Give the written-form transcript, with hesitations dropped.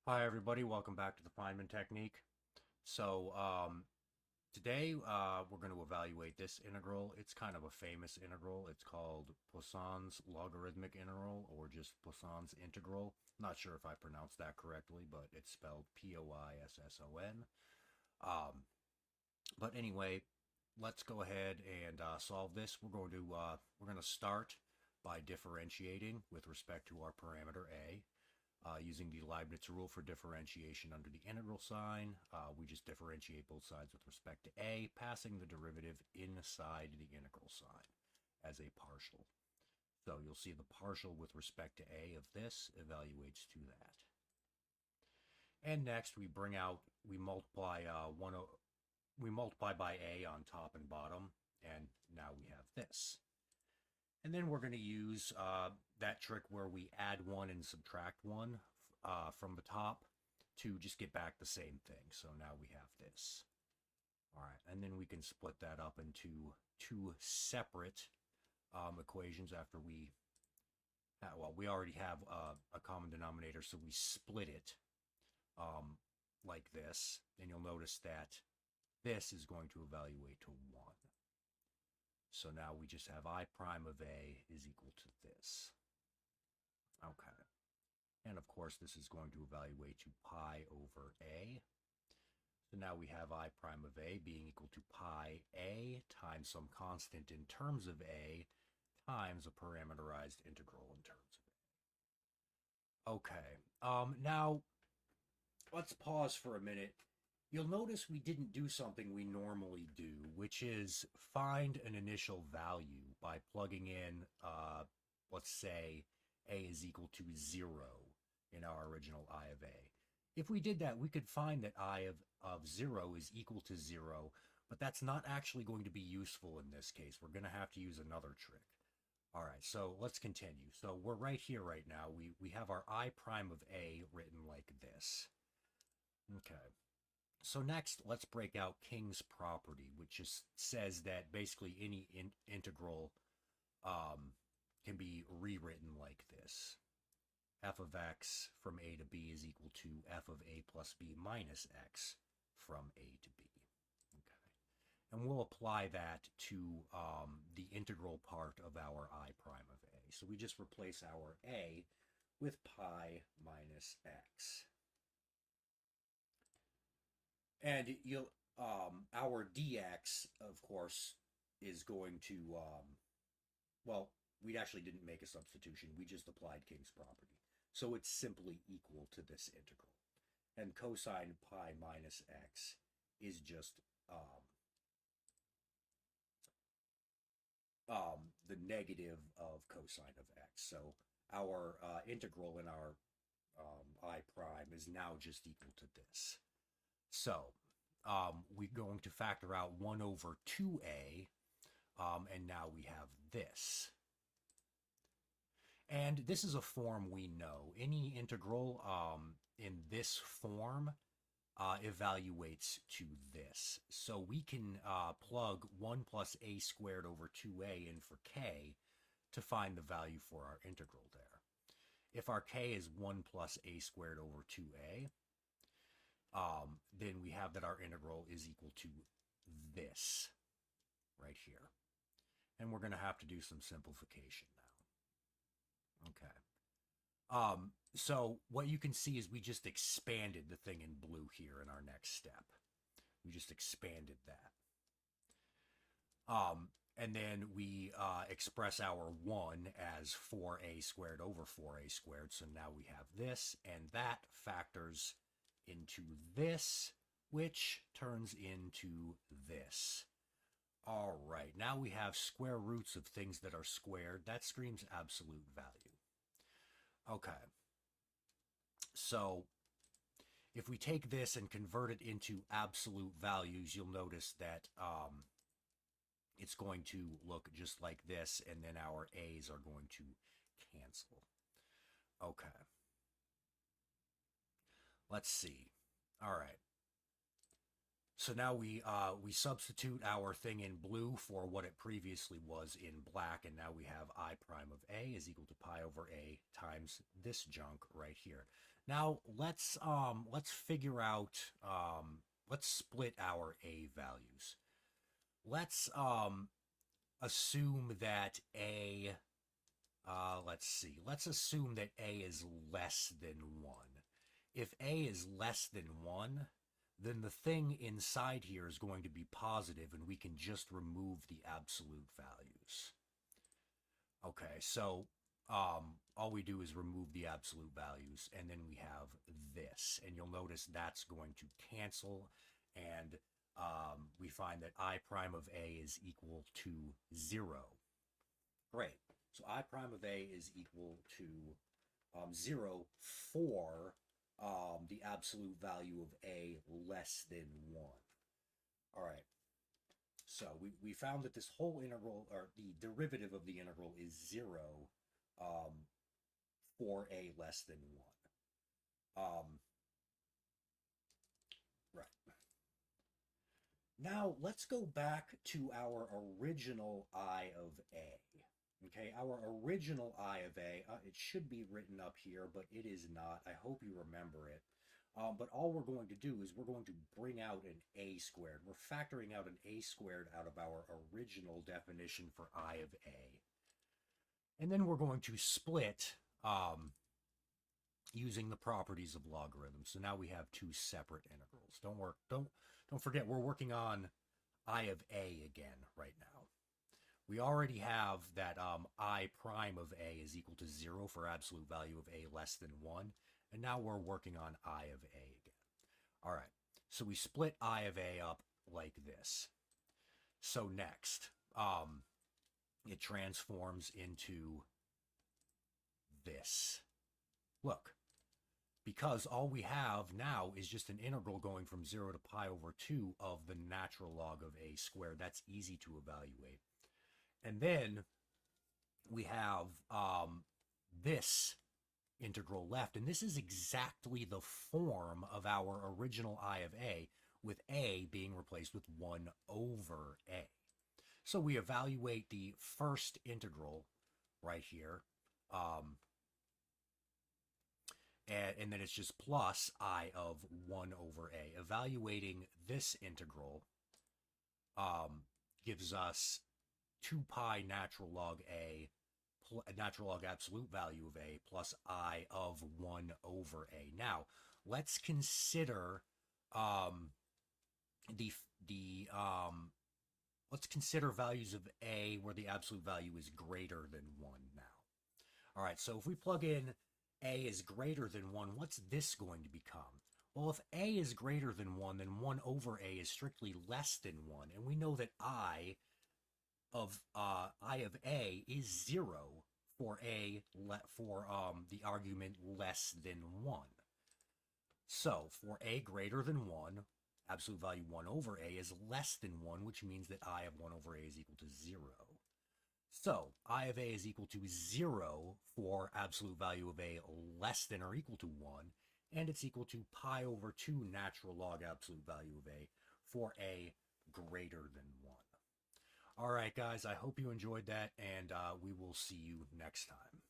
Hi everybody, welcome back to the Feynman technique. Today we're going to evaluate this integral. It's kind of a famous integral. It's called Poisson's logarithmic integral, or just Poisson's integral. Not sure if I pronounced that correctly, but it's spelled Poisson. Um, but anyway, let's go ahead and solve this. We're going to start by differentiating with respect to our parameter a. Using the Leibniz rule for differentiation under the integral sign, we just differentiate both sides with respect to a, passing the derivative inside the integral sign as a partial. So you'll see the partial with respect to a of this evaluates to that. And next we multiply by a on top and bottom, and now we have this. And then we're going to use that trick where we add one and subtract one from the top to just get back the same thing. So now we have this. All right, and then we can split that up into two separate equations after we already have a common denominator, so we split it like this. And you'll notice that this is going to evaluate to 1. So now we just have I prime of a is equal to this. Okay. And of course, this is going to evaluate to pi over a. So now we have I prime of a being equal to pi a times some constant in terms of a times a parameterized integral in terms of a. Okay. Now, let's pause for a minute. You'll notice we didn't do something we normally do, which is find an initial value by plugging in, let's say, a is equal to 0 in our original I of a. If we did that, we could find that I of 0 is equal to 0, but that's not actually going to be useful in this case. We're going to have to use another trick. All right, so let's continue. So we're right here right now. We have our I prime of a written like this. Okay. So next, let's break out King's property, which just says that basically any integral can be rewritten like this. F of x from a to b is equal to f of a plus b minus x from a to b. Okay. And we'll apply that to the integral part of our I prime of a. So we just replace our a with pi minus x. And our dx, of course, is going to, well, we actually didn't make a substitution. We just applied King's property. So it's simply equal to this integral. And cosine pi minus x is just the negative of cosine of x. So our integral in our I prime is now just equal to this. So we're going to factor out 1 over 2a, and now we have this. And this is a form we know. Any integral in this form evaluates to this. So we can plug 1 plus a squared over 2a in for k to find the value for our integral there. If our k is 1 plus a squared over 2a, then we have that our integral is equal to this right here. And we're going to have to do some simplification now. Okay. So what you can see is we just expanded the thing in blue here in our next step. We just expanded that. And then we express our 1 as 4a squared over 4a squared. So now we have this, and that factors into this, which turns into this. All right, now we have square roots of things that are squared. That screams absolute value. Okay, so if we take this and convert it into absolute values, you'll notice that it's going to look just like this, and then our a's are going to cancel. Okay. Let's see. All right. So now we substitute our thing in blue for what it previously was in black, and now we have I prime of a is equal to pi over a times this junk right here. Now let's figure out let's split our a values. Let's assume that a let's see. Let's assume that a is less than 1. If a is less than 1, then the thing inside here is going to be positive and we can just remove the absolute values. Okay, so all we do is remove the absolute values, and then we have this. And you'll notice that's going to cancel, and we find that I prime of a is equal to 0. Great. So I prime of a is equal to 0 for the absolute value of a less than 1. All right. So we found that this whole integral, or the derivative of the integral, is 0 for a less than 1. Right. Now let's go back to our original I of a. Okay, our original I of a, it should be written up here, but it is not. I hope you remember it. But all we're going to do is we're going to bring out an a squared. We're factoring out an a squared out of our original definition for I of a. And then we're going to split using the properties of logarithms. So now we have two separate integrals. Don't forget, we're working on I of a again right now. We already have that I prime of a is equal to 0 for absolute value of a less than 1. And now we're working on I of a again. All right, so we split I of a up like this. So next, it transforms into this. Look, because all we have now is just an integral going from 0 to pi over 2 of the natural log of a squared. That's easy to evaluate. And then we have this integral left, and this is exactly the form of our original I of a, with a being replaced with 1 over a. So we evaluate the first integral right here, and then it's just plus I of 1 over a. Evaluating this integral gives us 2 pi natural log a, natural log absolute value of a, plus I of 1 over a. Now, let's consider let's consider values of a where the absolute value is greater than 1 now. All right, so if we plug in a is greater than 1, what's this going to become? Well, if a is greater than 1, then 1 over a is strictly less than 1, and we know that I of a is 0 for the argument less than 1. So for a greater than 1, absolute value 1 over a is less than 1, which means that I of 1 over a is equal to 0. So I of a is equal to 0 for absolute value of a less than or equal to 1, and it's equal to pi over 2 natural log absolute value of a for a greater than 1. All right, guys, I hope you enjoyed that, and we will see you next time.